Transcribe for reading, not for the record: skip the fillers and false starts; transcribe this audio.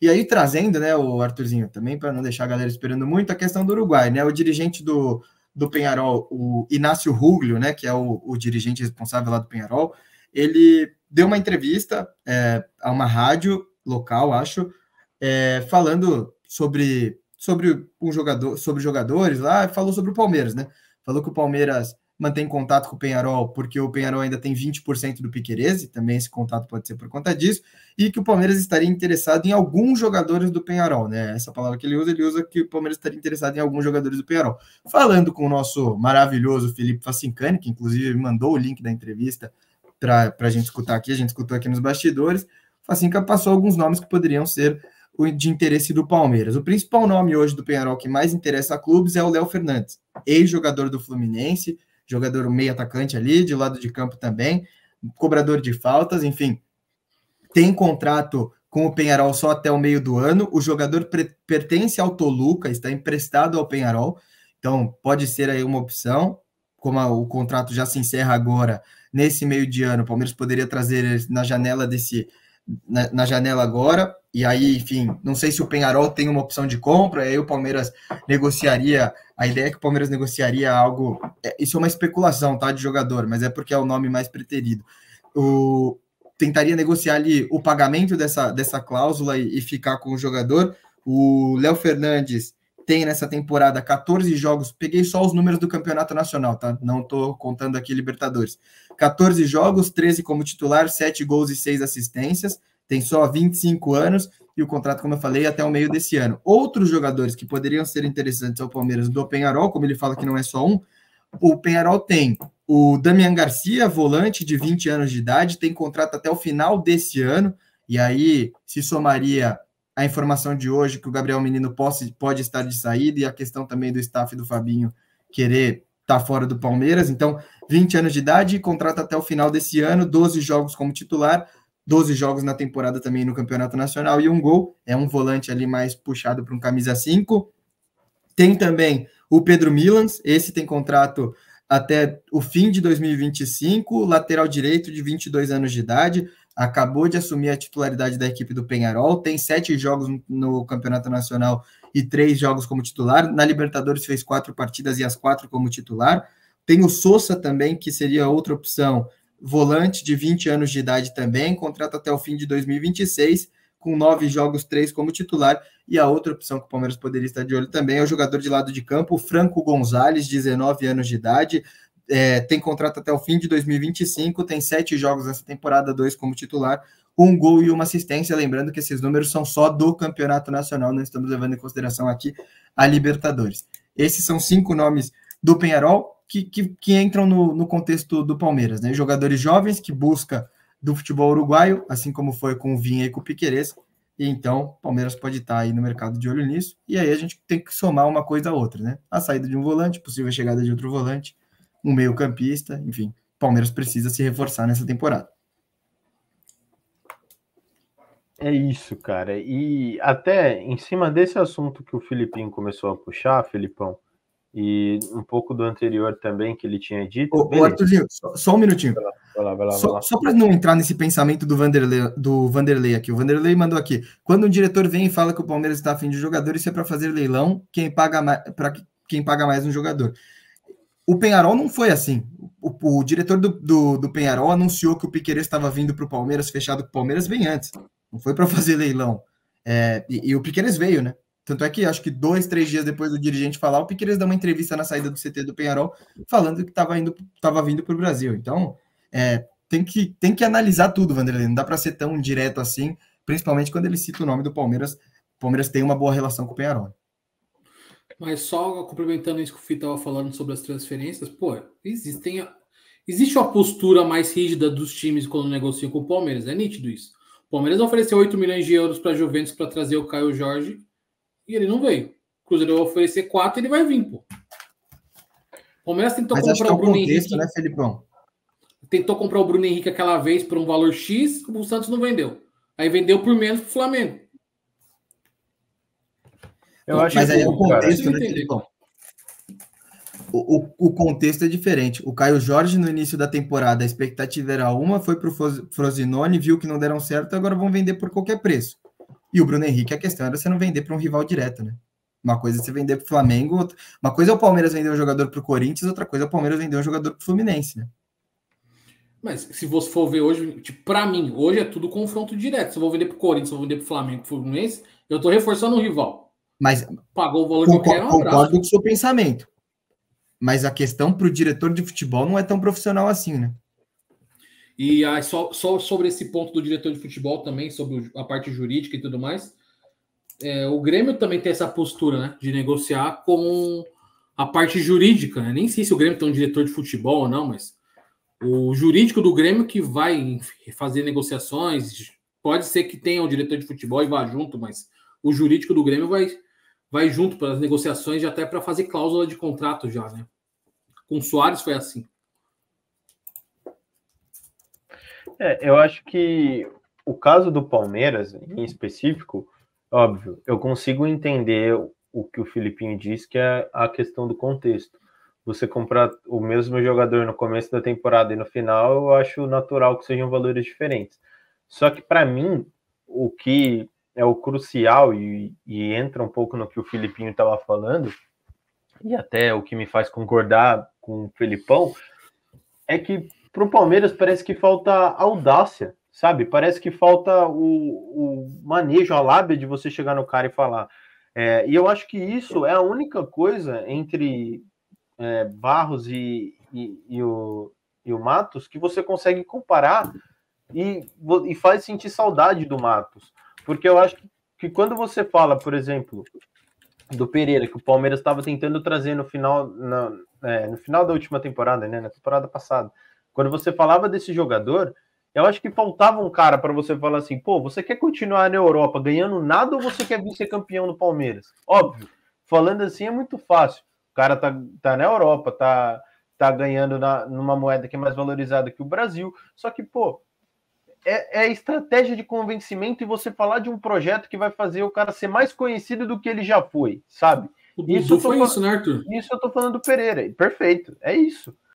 E aí, trazendo, né, o Arthurzinho, também para não deixar a galera esperando muito, a questão do Uruguai, né? O dirigente do Peñarol, o Inácio Ruglio, né, que é o dirigente responsável lá do Peñarol, ele deu uma entrevista a uma rádio local, acho, falando sobre um jogador, sobre jogadores lá, falou sobre o Palmeiras, né? Falou que o Palmeiras mantém contato com o Peñarol porque o Peñarol ainda tem 20% do Piquerez, e também esse contato pode ser por conta disso, e que o Palmeiras estaria interessado em alguns jogadores do Peñarol, né? Essa palavra que ele usa que o Palmeiras estaria interessado em alguns jogadores do Peñarol. Falando com o nosso maravilhoso Felipe Facincani, que inclusive mandou o link da entrevista para a gente escutar aqui, a gente escutou aqui nos bastidores, Facinca passou alguns nomes que poderiam ser de interesse do Palmeiras. O principal nome hoje do Peñarol que mais interessa a clubes é o Léo Fernandes, ex-jogador do Fluminense, jogador meio atacante ali, de lado de campo também, cobrador de faltas, enfim, tem contrato com o Peñarol só até o meio do ano, o jogador pertence ao Toluca, está emprestado ao Peñarol, então pode ser aí uma opção, como o contrato já se encerra agora, nesse meio de ano, o Palmeiras poderia trazer na janela na janela agora, e aí, enfim, não sei se o Peñarol tem uma opção de compra, aí o Palmeiras negociaria, a ideia é que o Palmeiras negociaria algo, isso é uma especulação, tá, de jogador, mas é porque é o nome mais preterido, tentaria negociar ali o pagamento dessa cláusula e ficar com o jogador. O Léo Fernandes tem nessa temporada 14 jogos, peguei só os números do campeonato nacional, tá? Não tô contando aqui Libertadores. 14 jogos, 13 como titular, 7 gols e 6 assistências, tem só 25 anos, e o contrato, como eu falei, até o meio desse ano. Outros jogadores que poderiam ser interessantes ao Palmeiras do Peñarol, como ele fala que não é só um, o Peñarol tem o Damian Garcia, volante de 20 anos de idade, tem contrato até o final desse ano, e aí se somaria a informação de hoje que o Gabriel Menino pode estar de saída, e a questão também do staff do Fabinho querer estar fora do Palmeiras. Então, 20 anos de idade, contrato até o final desse ano, 12 jogos como titular, 12 jogos na temporada também no Campeonato Nacional, e um gol, é um volante ali mais puxado para um camisa 5. Tem também o Pedro Milans, esse tem contrato até o fim de 2025, lateral direito de 22 anos de idade, acabou de assumir a titularidade da equipe do Peñarol, tem 7 jogos no Campeonato Nacional e 3 jogos como titular, na Libertadores fez 4 partidas e as 4 como titular. Tem o Sosa também, que seria outra opção, volante de 20 anos de idade também, contrato até o fim de 2026, com 9 jogos, 3 como titular, e a outra opção que o Palmeiras poderia estar de olho também é o jogador de lado de campo, Franco Gonzalez, 19 anos de idade, tem contrato até o fim de 2025, tem 7 jogos nessa temporada, 2 como titular, 1 gol e 1 assistência, lembrando que esses números são só do Campeonato Nacional, não estamos levando em consideração aqui a Libertadores. Esses são 5 nomes do Peñarol que entram no contexto do Palmeiras, né? Jogadores jovens que busca do futebol uruguaio, assim como foi com o Vinha e com o Piquerez, e então o Palmeiras pode estar aí no mercado de olho nisso, e aí a gente tem que somar uma coisa a outra, né? A saída de um volante, possível chegada de outro volante, um meio-campista, enfim, o Palmeiras precisa se reforçar nessa temporada. É isso, cara. E até em cima desse assunto que o Filipinho começou a puxar, Filipão, e um pouco do anterior também que ele tinha dito. Ô Arthurzinho, só um minutinho. Vai lá. Só para não entrar nesse pensamento do Vanderlei aqui. O Vanderlei mandou aqui. Quando um diretor vem e fala que o Palmeiras está a fim de jogador, isso é para fazer leilão, para quem paga mais um jogador. O Peñarol não foi assim. O diretor do Peñarol anunciou que o Piquerez estava vindo para o Palmeiras, fechado com o Palmeiras, bem antes. Não foi para fazer leilão. E o Piquerez veio, né? Tanto é que acho que 2, 3 dias depois do dirigente falar, o Piquerez dá uma entrevista na saída do CT do Peñarol, falando que estava vindo para o Brasil. Então, tem que analisar tudo, Vanderlei. Não dá para ser tão direto assim, principalmente quando ele cita o nome do Palmeiras. O Palmeiras tem uma boa relação com o Peñarol. Mas só complementando isso que o Fih estava falando sobre as transferências, existe uma postura mais rígida dos times quando negociam com o Palmeiras, é nítido isso. O Palmeiras ofereceu 8 milhões de euros para a Juventus para trazer o Caio Jorge e ele não veio. O Cruzeiro vai oferecer 4 e ele vai vir, pô. O Palmeiras tentou comprar o Bruno Henrique, né, Felipão? Tentou comprar o Bruno Henrique aquela vez por um valor X, o Santos não vendeu. Aí vendeu por menos pro Flamengo. Mas aí é o contexto, né, Felipão? O contexto é diferente. O Caio Jorge, no início da temporada, a expectativa era uma, foi pro Frosinone, viu que não deram certo, agora vão vender por qualquer preço. E o Bruno Henrique, a questão era você não vender para um rival direto, né? Uma coisa é você vender para o Flamengo, uma coisa é o Palmeiras vender um jogador para o Corinthians, outra coisa é o Palmeiras vender um jogador para o Fluminense, né? Mas se você for ver hoje, tipo, para mim, hoje é tudo confronto direto. Se eu vou vender para o Corinthians, se eu vou vender para o Flamengo, para o Fluminense, eu estou reforçando o rival. Mas pagou o valor que eu quero, concordo com o seu pensamento. Mas a questão para o diretor de futebol não é tão profissional assim, né? E aí, só sobre esse ponto do diretor de futebol também, sobre a parte jurídica e tudo mais, o Grêmio também tem essa postura, né, de negociar com a parte jurídica, né? Nem sei se o Grêmio tem um diretor de futebol ou não, mas o jurídico do Grêmio que vai fazer negociações, pode ser que tenha o diretor de futebol e vá junto, mas o jurídico do Grêmio vai junto para as negociações, até para fazer cláusula de contrato já, né? Com o Soares foi assim. Eu acho que o caso do Palmeiras, em específico, óbvio, eu consigo entender o que o Filipinho diz, que é a questão do contexto. Você comprar o mesmo jogador no começo da temporada e no final, eu acho natural que sejam valores diferentes. Só que, para mim, o que é o crucial, e entra um pouco no que o Filipinho estava falando, e até o que me faz concordar com o Felipão, é que para o Palmeiras parece que falta audácia, sabe? Parece que falta o manejo, a lábia de você chegar no cara e falar. E eu acho que isso é a única coisa entre Barros e o Matos que você consegue comparar e faz sentir saudade do Matos. Porque eu acho que quando você fala, por exemplo, do Pereira, que o Palmeiras estava tentando trazer no final da última temporada, né, na temporada passada, quando você falava desse jogador, eu acho que faltava um cara para você falar assim, pô, você quer continuar na Europa ganhando nada ou você quer vir ser campeão no Palmeiras? Óbvio, falando assim é muito fácil. O cara tá na Europa, tá ganhando numa moeda que é mais valorizada que o Brasil, só que, pô, é estratégia de convencimento e você falar de um projeto que vai fazer o cara ser mais conhecido do que ele já foi, sabe? Isso foi isso, né, Arthur? Isso eu tô falando do Pereira. Perfeito, é isso.